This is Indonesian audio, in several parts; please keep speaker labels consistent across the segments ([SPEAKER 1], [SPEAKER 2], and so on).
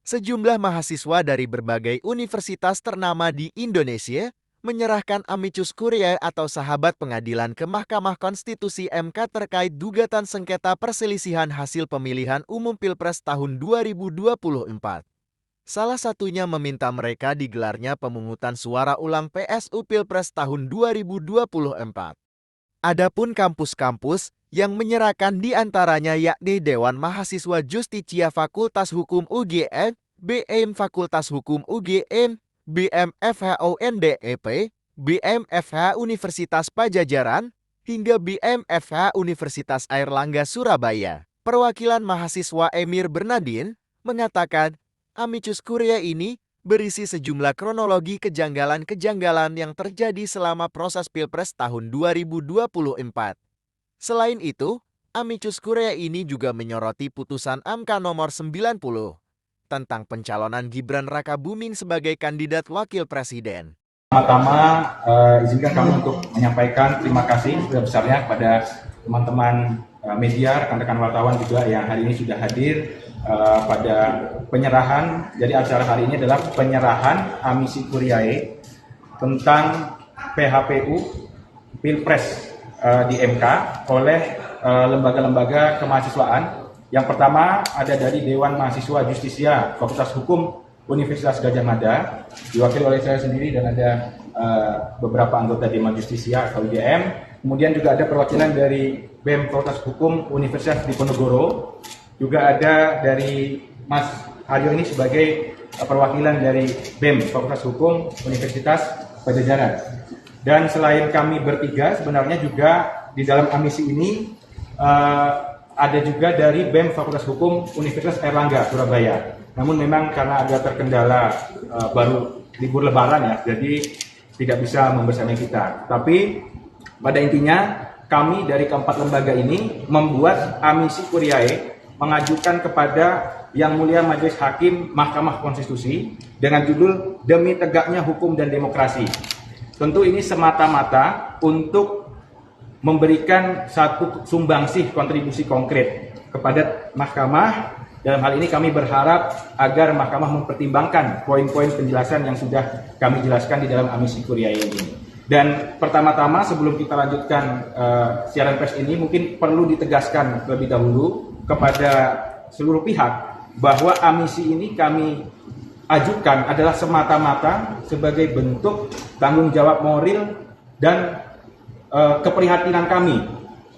[SPEAKER 1] Sejumlah mahasiswa dari berbagai universitas ternama di Indonesia menyerahkan amicus curiae atau sahabat pengadilan ke Mahkamah Konstitusi (MK) terkait gugatan sengketa perselisihan hasil pemilihan umum Pilpres tahun 2024. Salah satunya meminta mereka digelarnya pemungutan suara ulang PSU Pilpres tahun 2024. Adapun kampus-kampus yang menyerahkan diantaranya yakni Dewan Mahasiswa Justitia Fakultas Hukum UGM, BM Fakultas Hukum UGM, BMFH UNDEP, BMFH Universitas Pajajaran, hingga BMFH Universitas Airlangga Surabaya. Perwakilan mahasiswa Emir Bernadin mengatakan amicus curiae ini berisi sejumlah kronologi kejanggalan-kejanggalan yang terjadi selama proses Pilpres tahun 2024. Selain itu, amicus curiae ini juga menyoroti putusan MK nomor 90 tentang pencalonan Gibran Rakabuming sebagai kandidat wakil presiden.
[SPEAKER 2] Pertama-tama izinkan kami untuk menyampaikan terima kasih sebesar-besarnya kepada teman-teman media, rekan-rekan wartawan juga yang hari ini sudah hadir pada penyerahan. Jadi acara hari ini adalah penyerahan amicus curiae tentang PHPU Pilpres di MK oleh lembaga-lembaga kemahasiswaan. Yang pertama ada dari Dewan Mahasiswa Justitia Fakultas Hukum Universitas Gadjah Mada, diwakili oleh saya sendiri dan ada beberapa anggota Dewan Justisia atau UGM. Kemudian juga ada perwakilan dari BEM Fakultas Hukum Universitas Diponegoro. Juga ada dari Mas Haryo ini sebagai perwakilan dari BEM Fakultas Hukum Universitas Pajajaran. Dan selain kami bertiga, sebenarnya juga di dalam amisi ini ada juga dari BEM Fakultas Hukum Universitas Airlangga Surabaya. Namun memang karena ada terkendala baru libur lebaran ya, jadi tidak bisa membersamai kita. Tapi pada intinya kami dari keempat lembaga ini membuat amicus curiae mengajukan kepada Yang Mulia Majelis Hakim Mahkamah Konstitusi dengan judul Demi Tegaknya Hukum dan Demokrasi. Tentu ini semata-mata untuk memberikan satu sumbangsih kontribusi konkret kepada Mahkamah. Dalam hal ini kami berharap agar Mahkamah mempertimbangkan poin-poin penjelasan yang sudah kami jelaskan di dalam amicus curiae ini. Dan pertama-tama sebelum kita lanjutkan siaran pers ini, mungkin perlu ditegaskan terlebih dahulu kepada seluruh pihak bahwa amisi ini kami ajukan adalah semata-mata sebagai bentuk tanggung jawab moral dan keprihatinan kami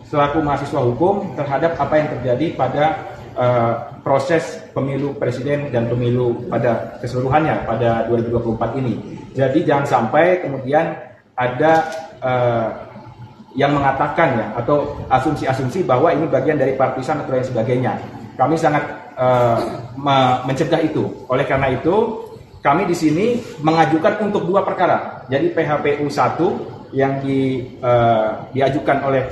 [SPEAKER 2] selaku mahasiswa hukum terhadap apa yang terjadi pada proses pemilu presiden dan pemilu pada keseluruhannya pada 2024 ini. Jadi jangan sampai kemudian ada yang mengatakan ya atau asumsi-asumsi bahwa ini bagian dari partisan atau lain sebagainya. Kami sangat mencegah itu. Oleh karena itu kami di sini mengajukan untuk dua perkara. Jadi PHPU 1 yang diajukan oleh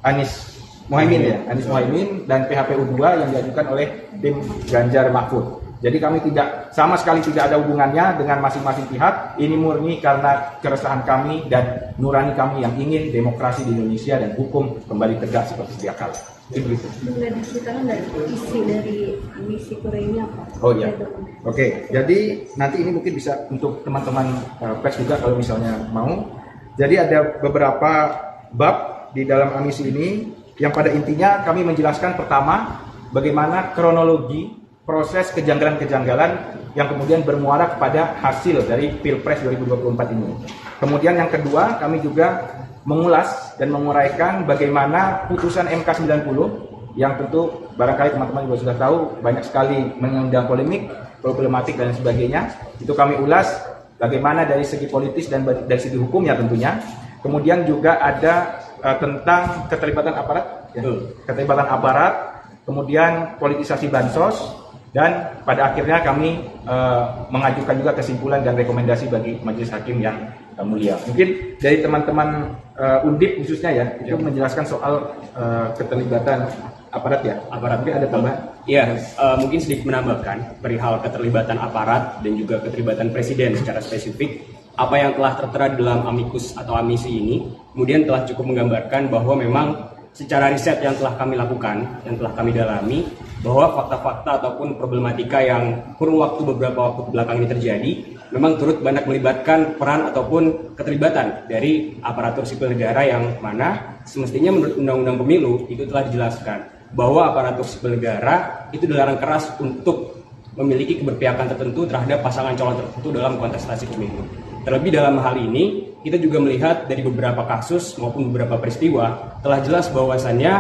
[SPEAKER 2] Anies Muhaimin dan PHPU 2 yang diajukan oleh tim Ganjar Mahfud. Jadi kami sama sekali tidak ada hubungannya dengan masing-masing pihak. Ini murni karena keresahan kami dan nurani kami yang ingin demokrasi di Indonesia dan hukum kembali tegak seperti sedia kala. Begitu.
[SPEAKER 3] Boleh diceritakan dari isi dari amicus curiae ini apa?
[SPEAKER 2] Oh iya. Oke. Jadi nanti ini mungkin bisa untuk teman-teman pers juga kalau misalnya mau. Jadi ada beberapa bab di dalam amicus ini yang pada intinya kami menjelaskan pertama bagaimana kronologi proses kejanggalan-kejanggalan yang kemudian bermuara kepada hasil dari Pilpres 2024 ini. Kemudian yang kedua, kami juga mengulas dan menguraikan bagaimana putusan MK 90 yang tentu barangkali teman-teman juga sudah tahu banyak sekali mengundang polemik, problematik dan sebagainya. Itu kami ulas bagaimana dari segi politis dan dari segi hukumnya tentunya. Kemudian juga ada tentang keterlibatan aparat, ya. Keterlibatan aparat, kemudian politisasi bansos, dan pada akhirnya kami mengajukan juga kesimpulan dan rekomendasi bagi majelis hakim yang mulia. Mungkin dari teman-teman Undip khususnya ya, itu menjelaskan soal keterlibatan aparat ya. Aparat mungkin ada tambahan?
[SPEAKER 4] Iya, mungkin sedikit menambahkan perihal keterlibatan aparat dan juga keterlibatan presiden secara spesifik. Apa yang telah tertera di dalam amicus atau amisi ini kemudian telah cukup menggambarkan bahwa memang secara riset yang telah kami lakukan, yang telah kami dalami, bahwa fakta-fakta ataupun problematika yang kurun waktu beberapa waktu belakang ini terjadi memang turut banyak melibatkan peran ataupun keterlibatan dari aparatur sipil negara yang mana semestinya menurut Undang-Undang Pemilu itu telah dijelaskan bahwa aparatur sipil negara itu dilarang keras untuk memiliki keberpihakan tertentu terhadap pasangan calon tertentu dalam kontestasi pemilu. Terlebih dalam hal ini, kita juga melihat dari beberapa kasus maupun beberapa peristiwa telah jelas bahwasannya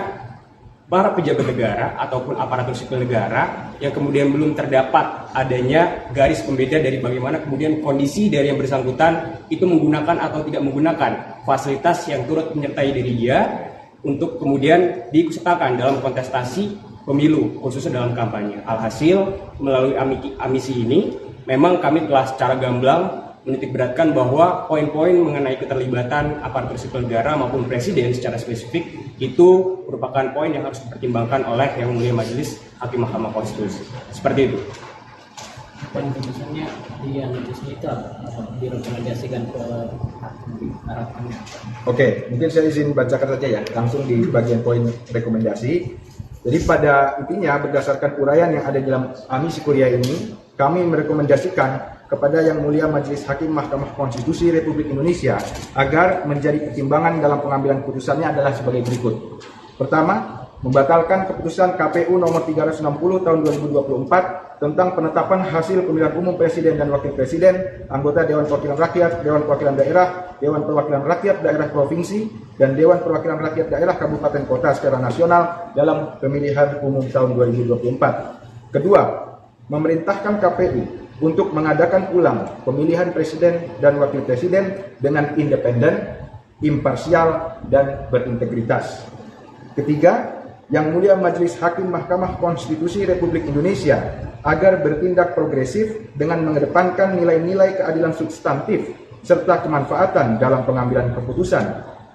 [SPEAKER 4] para pejabat negara ataupun aparatur sipil negara yang kemudian belum terdapat adanya garis pembeda dari bagaimana kemudian kondisi dari yang bersangkutan itu menggunakan atau tidak menggunakan fasilitas yang turut menyertai diri dia untuk kemudian diikutsertakan dalam kontestasi pemilu, khususnya dalam kampanye. Alhasil, melalui amisi ini, memang kami telah secara gamblang menitikberatkan bahwa poin-poin mengenai keterlibatan aparatur sipil negara maupun presiden secara spesifik itu merupakan poin yang harus dipertimbangkan oleh Yang Mulia Majelis Hakim Mahkamah Konstitusi. Seperti itu.
[SPEAKER 5] Poin keputusannya di analisisnya itu apa? Direkomendasikan ke harapannya.
[SPEAKER 2] Oke, mungkin saya izin bacakan saja ya, langsung di bagian poin rekomendasi. Jadi pada intinya berdasarkan uraian yang ada dalam amisi kuliah ini, kami merekomendasikan kepada Yang Mulia Majelis Hakim Mahkamah Konstitusi Republik Indonesia agar menjadi pertimbangan dalam pengambilan putusannya adalah sebagai berikut. Pertama, membatalkan keputusan KPU nomor 360 tahun 2024 tentang penetapan hasil pemilihan umum presiden dan wakil presiden, anggota Dewan Perwakilan Rakyat, Dewan Perwakilan Daerah, Dewan Perwakilan Rakyat Daerah Provinsi, dan Dewan Perwakilan Rakyat Daerah Kabupaten Kota secara nasional dalam pemilihan umum tahun 2024. Kedua, memerintahkan KPU untuk mengadakan ulang pemilihan presiden dan wakil presiden dengan independen, imparsial, dan berintegritas. Ketiga, Yang Mulia Majelis Hakim Mahkamah Konstitusi Republik Indonesia agar bertindak progresif dengan mengedepankan nilai-nilai keadilan substantif serta kemanfaatan dalam pengambilan keputusan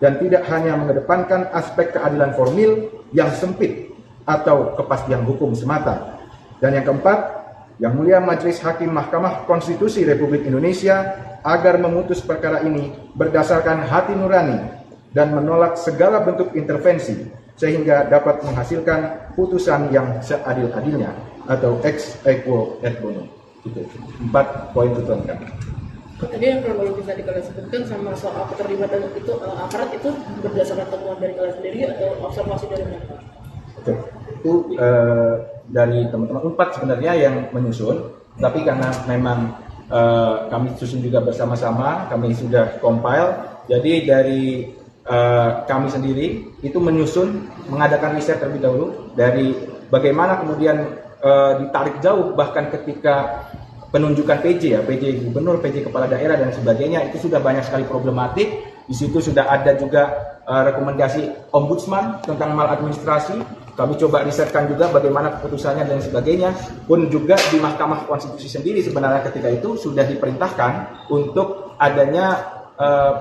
[SPEAKER 2] dan tidak hanya mengedepankan aspek keadilan formil yang sempit atau kepastian hukum semata. Dan yang keempat, Yang Mulia Majelis Hakim Mahkamah Konstitusi Republik Indonesia agar memutus perkara ini berdasarkan hati nurani dan menolak segala bentuk intervensi sehingga dapat menghasilkan putusan yang seadil-adilnya atau ex aequo et bono. Itu 4 poin tuntutan kami.
[SPEAKER 6] Tadi yang kronologis tadi kalian sebutkan sama soal keterlibatan itu aparat itu berdasarkan temuan dari kalian sendiri atau observasi dari mereka?
[SPEAKER 2] Oke. Itu dari teman-teman Unpad sebenarnya yang menyusun, tapi karena memang kami susun juga bersama-sama, kami sudah compile, jadi dari kami sendiri itu menyusun, mengadakan riset terlebih dahulu dari bagaimana kemudian ditarik jauh bahkan ketika penunjukan PJ gubernur, PJ kepala daerah dan sebagainya itu sudah banyak sekali problematik. Di situ sudah ada juga rekomendasi ombudsman tentang maladministrasi. Kami coba risetkan juga bagaimana keputusannya dan sebagainya. Pun juga di Mahkamah Konstitusi sendiri sebenarnya ketika itu sudah diperintahkan untuk adanya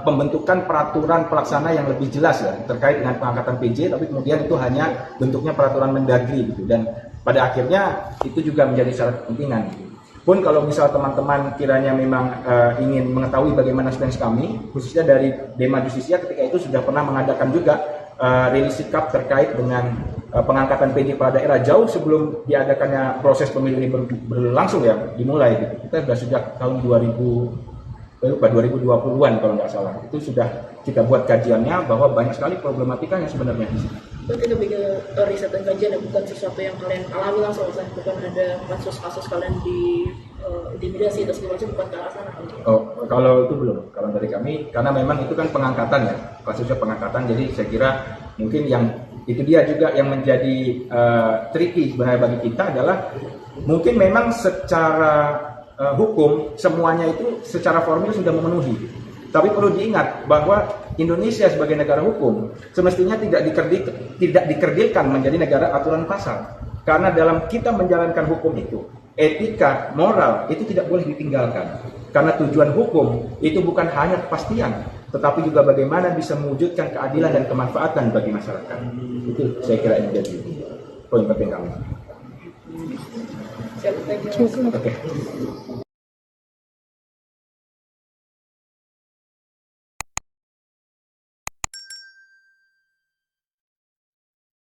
[SPEAKER 2] pembentukan peraturan pelaksana yang lebih jelas ya terkait dengan pengangkatan PJ, tapi kemudian itu hanya bentuknya peraturan Mendagri gitu, dan pada akhirnya itu juga menjadi syarat kepentingan gitu. Pun kalau misal teman-teman kiranya memang ingin mengetahui bagaimana stance kami, khususnya dari Dema Justisia ketika itu sudah pernah mengadakan juga rilis sikap terkait dengan pengangkatan PJ kepala daerah jauh sebelum diadakannya proses pemilu ini berlangsung ya, dimulai gitu. Kita sudah sejak tahun 2020-an kalau nggak salah, itu sudah kita buat kajiannya bahwa banyak sekali problematikanya sebenarnya di sini.
[SPEAKER 6] Berarti lebih ke riset dan kajian ya, bukan sesuatu yang kalian alami langsung, bukan ada kasus-kasus kalian di intimidasi atau segala macam, bukan ke arah sana.
[SPEAKER 2] Oh, kalau itu belum, kalau dari kami, karena memang itu kan pengangkatan ya, kasusnya pengangkatan, jadi saya kira mungkin yang itu dia juga yang menjadi tricky sebenarnya bagi kita adalah mungkin memang secara hukum semuanya itu secara formil sudah memenuhi. Tapi perlu diingat bahwa Indonesia sebagai negara hukum semestinya tidak dikerdilkan menjadi negara aturan pasar. Karena dalam kita menjalankan hukum itu, etika, moral itu tidak boleh ditinggalkan. Karena tujuan hukum itu bukan hanya kepastian, tetapi juga bagaimana bisa mewujudkan keadilan dan kemanfaatan bagi masyarakat. Itu saya kira yang menjadi poin penting kami.
[SPEAKER 6] Siap, thank you.
[SPEAKER 2] Oke.